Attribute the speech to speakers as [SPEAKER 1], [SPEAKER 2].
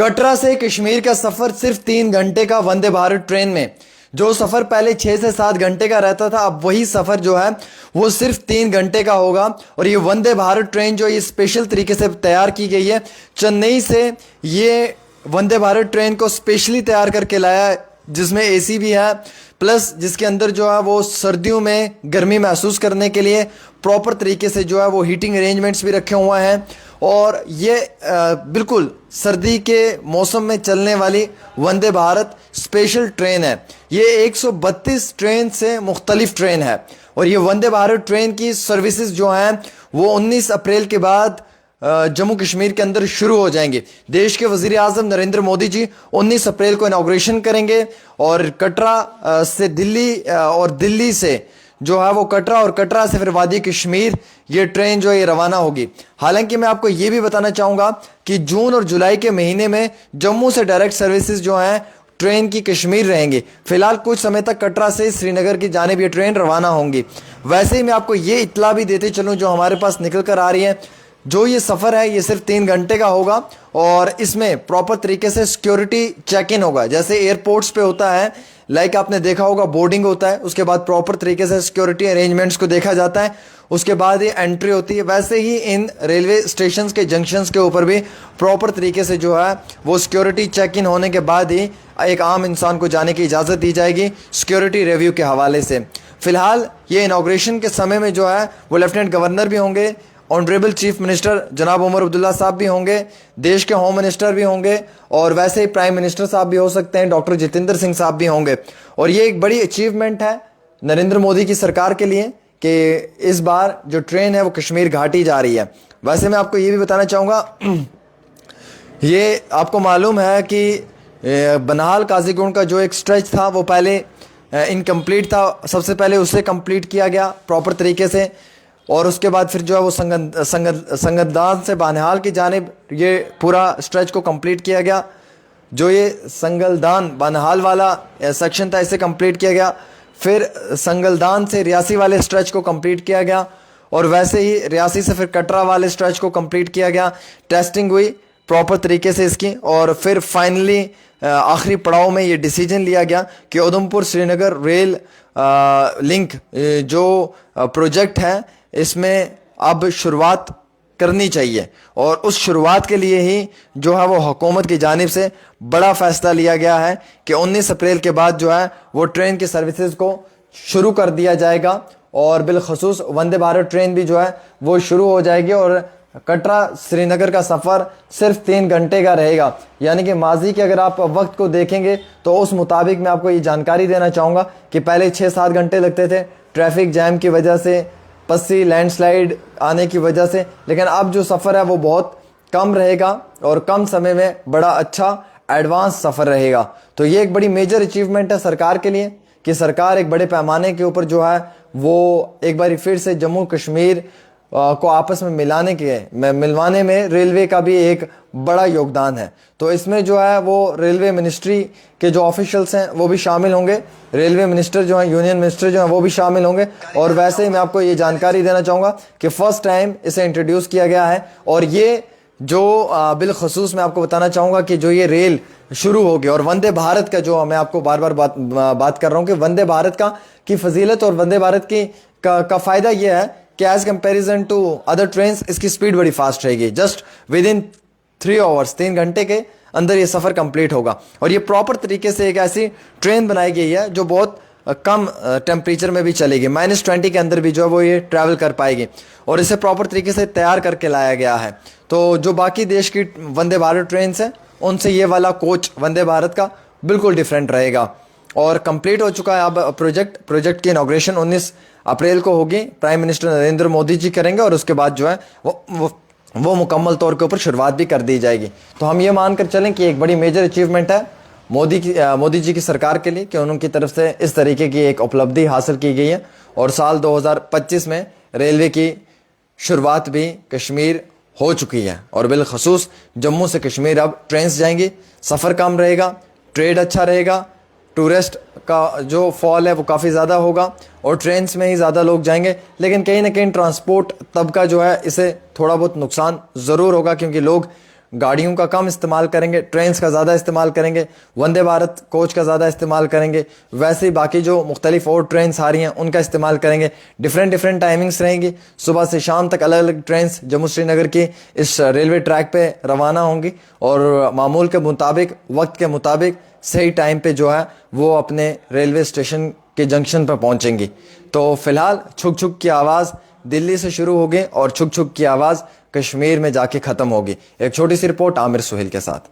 [SPEAKER 1] कटरा से कश्मीर का सफर सिर्फ 3 घंटे का वंदे भारत ट्रेन में। जो सफर पहले 6 से 7 घंटे का रहता था, अब वही सफर जो है वो सिर्फ 3 घंटे का होगा। और ये वंदे भारत ट्रेन जो ये स्पेशल तरीके से तैयार की गई है, चेन्नई से ये वंदे भारत ट्रेन को स्पेशली तैयार करके लाया है, जिसमें एसी भी है, प्लस जिसके अंदर जो है वो सर्दियों में गर्मी महसूस करने के लिए प्रॉपर तरीके से जो है वो हीटिंग अरेंजमेंट्स भी रखे हुए हैं। और ये बिल्कुल सर्दी के मौसम में चलने वाली वंदे भारत स्पेशल ट्रेन है। ये 132 ट्रेन से मुख्तलिफ ट्रेन है। और ये वंदे भारत ट्रेन की सर्विसेज जो हैं वो 19 अप्रैल के बाद जम्मू कश्मीर के अंदर शुरू हो जाएंगे। देश के वजीर आजम नरेंद्र मोदी जी 19 अप्रैल को इनाग्रेशन करेंगे और कटरा से दिल्ली और दिल्ली से जो है वो कटरा और कटरा से फिर वादी कश्मीर ये ट्रेन जो है ये रवाना होगी। हालांकि मैं आपको ये भी बताना चाहूँगा कि जून और जुलाई के महीने में जम्मू से डायरेक्ट सर्विसेज जो हैं ट्रेन की कश्मीर रहेंगे। फिलहाल कुछ समय तक कटरा से श्रीनगर की जानिब ये ट्रेन रवाना होंगी। वैसे ही मैं आपको ये इत्तला भी देते चलूँ जो हमारे पास निकल कर आ रही है, जो ये सफ़र है ये सिर्फ 3 घंटे का होगा और इसमें प्रॉपर तरीके से सिक्योरिटी चेक इन होगा। जैसे एयरपोर्ट्स पे होता है, लाइक आपने देखा होगा बोर्डिंग होता है, उसके बाद प्रॉपर तरीके से सिक्योरिटी अरेंजमेंट्स को देखा जाता है, उसके बाद ये एंट्री होती है। वैसे ही इन रेलवे स्टेशन के जंक्शंस के ऊपर भी प्रॉपर तरीके से जो है वो सिक्योरिटी चेक इन होने के बाद ही एक आम इंसान को जाने की इजाज़त दी जाएगी सिक्योरिटी रिव्यू के हवाले से। फ़िलहाल ये इनाग्रेशन के समय में जो है वो लेफ्टिनेंट गवर्नर भी होंगे, ऑनरेबल चीफ मिनिस्टर जनाब उमर अब्दुल्ला साहब भी होंगे, देश के होम मिनिस्टर भी होंगे और वैसे ही प्राइम मिनिस्टर साहब भी हो सकते हैं, डॉक्टर जितेंद्र सिंह साहब भी होंगे। और ये एक बड़ी अचीवमेंट है नरेंद्र मोदी की सरकार के लिए कि इस बार जो ट्रेन है वो कश्मीर घाटी जा रही है। वैसे मैं आपको ये भी बताना चाहूँगा, ये आपको मालूम है कि बनाल काजीगुंड का जो एक स्ट्रेच था वो पहले इनकम्प्लीट था, सबसे पहले उसे कंप्लीट किया गया प्रॉपर तरीके से और उसके बाद फिर जो है वो संगतदान से बानिहाल की जानिब ये पूरा स्ट्रेच को कंप्लीट किया गया। जो ये संगलदान बानिहाल वाला सेक्शन था इसे कंप्लीट किया गया, फिर संगलदान से रियासी वाले स्ट्रेच को कंप्लीट किया गया और वैसे ही रियासी से फिर कटरा वाले स्ट्रेच को कंप्लीट किया गया। टेस्टिंग हुई प्रॉपर तरीके से इसकी और फिर फाइनली आखिरी पड़ाव में ये डिसीजन लिया गया कि उधमपुर श्रीनगर रेल लिंक जो प्रोजेक्ट है इसमें अब शुरुआत करनी चाहिए। और उस शुरुआत के लिए ही जो है वो हुकूमत की जानिब से बड़ा फैसला लिया गया है कि 19 अप्रैल के बाद जो है वो ट्रेन की सर्विसेज को शुरू कर दिया जाएगा और बिलखसूस वंदे भारत ट्रेन भी जो है वो शुरू हो जाएगी और कटरा श्रीनगर का सफ़र सिर्फ 3 घंटे का रहेगा। यानी कि माजी के अगर आप वक्त को देखेंगे तो उस मुताबिक मैं आपको ये जानकारी देना चाहूँगा कि पहले 6-7 घंटे लगते थे ट्रैफिक जैम की वजह से, पस्सी लैंडस्लाइड आने की वजह से, लेकिन अब जो सफ़र है वो बहुत कम रहेगा और कम समय में बड़ा अच्छा एडवांस सफ़र रहेगा। तो ये एक बड़ी मेजर अचीवमेंट है सरकार के लिए कि सरकार एक बड़े पैमाने के ऊपर जो है वो एक बार फिर से जम्मू कश्मीर को आपस में मिलवाने में रेलवे का भी एक बड़ा योगदान है। तो इसमें जो है वो रेलवे मिनिस्ट्री के जो ऑफिशियल्स हैं वो भी शामिल होंगे, रेलवे मिनिस्टर जो हैं, यूनियन मिनिस्टर जो हैं वो भी शामिल होंगे। और वैसे ही मैं आपको ये जानकारी देना चाहूँगा कि फ़र्स्ट टाइम इसे इंट्रोड्यूस किया गया है और ये जो बिलखसूस मैं आपको बताना चाहूँगा कि जो ये रेल शुरू होगी और वंदे भारत का जो मैं आपको बार बार बात कर रहा हूँ कि वंदे भारत की फजीलत और वंदे भारत का फ़ायदा ये है कि as comparison to other trains इसकी स्पीड बड़ी फास्ट रहेगी। जस्ट विद इन 3 आवर्स 3 घंटे के अंदर ये सफ़र कंप्लीट होगा। और ये प्रॉपर तरीके से एक ऐसी ट्रेन बनाई गई है जो बहुत कम टेम्परेचर में भी चलेगी, -20 के अंदर भी जो है वो ये ट्रैवल कर पाएगी और इसे प्रॉपर तरीके से तैयार करके लाया गया है। तो जो बाकी देश की वंदे भारत ट्रेन हैं उनसे ये वाला कोच वंदे भारत का बिल्कुल डिफरेंट रहेगा। और कंप्लीट हो चुका है अब प्रोजेक्ट की इनाग्रेशन 19 अप्रैल को होगी, प्राइम मिनिस्टर नरेंद्र मोदी जी करेंगे और उसके बाद जो है वो मुकम्मल तौर के ऊपर शुरुआत भी कर दी जाएगी। तो हम ये मान कर चलें कि एक बड़ी मेजर अचीवमेंट है मोदी जी की सरकार के लिए कि उनकी तरफ से इस तरीके की एक उपलब्धि हासिल की गई है। और साल 2025 में रेलवे की शुरुआत भी कश्मीर हो चुकी है और बिलखसूस जम्मू से कश्मीर अब ट्रेन्स जाएंगी, सफ़र कम रहेगा, ट्रेड अच्छा रहेगा, टूरिस्ट का जो फॉल है वो काफ़ी ज़्यादा होगा और ट्रेन्स में ही ज़्यादा लोग जाएंगे। लेकिन कहीं ना कहीं ट्रांसपोर्ट तबका जो है इसे थोड़ा बहुत नुकसान ज़रूर होगा क्योंकि लोग गाड़ियों का कम इस्तेमाल करेंगे, ट्रेन्स का ज़्यादा इस्तेमाल करेंगे, वंदे भारत कोच का ज़्यादा इस्तेमाल करेंगे, वैसे ही बाकी जो मुख्तलिफ और ट्रेन्स आ रही हैं उनका इस्तेमाल करेंगे। डिफरेंट टाइमिंग्स रहेंगी, सुबह से शाम तक अलग अलग ट्रेन्स जम्मू श्रीनगर की इस रेलवे ट्रैक पे रवाना होंगी और मामूल के मुताबिक, वक्त के मुताबिक सही टाइम पे जो है वो अपने रेलवे स्टेशन के जंक्शन पर पहुंचेंगी। तो फिलहाल छुक छुक की आवाज़ दिल्ली से शुरू होगी और छुक छुक की आवाज़ कश्मीर में जाके ख़त्म होगी। एक छोटी सी रिपोर्ट आमिर सुहेल के साथ।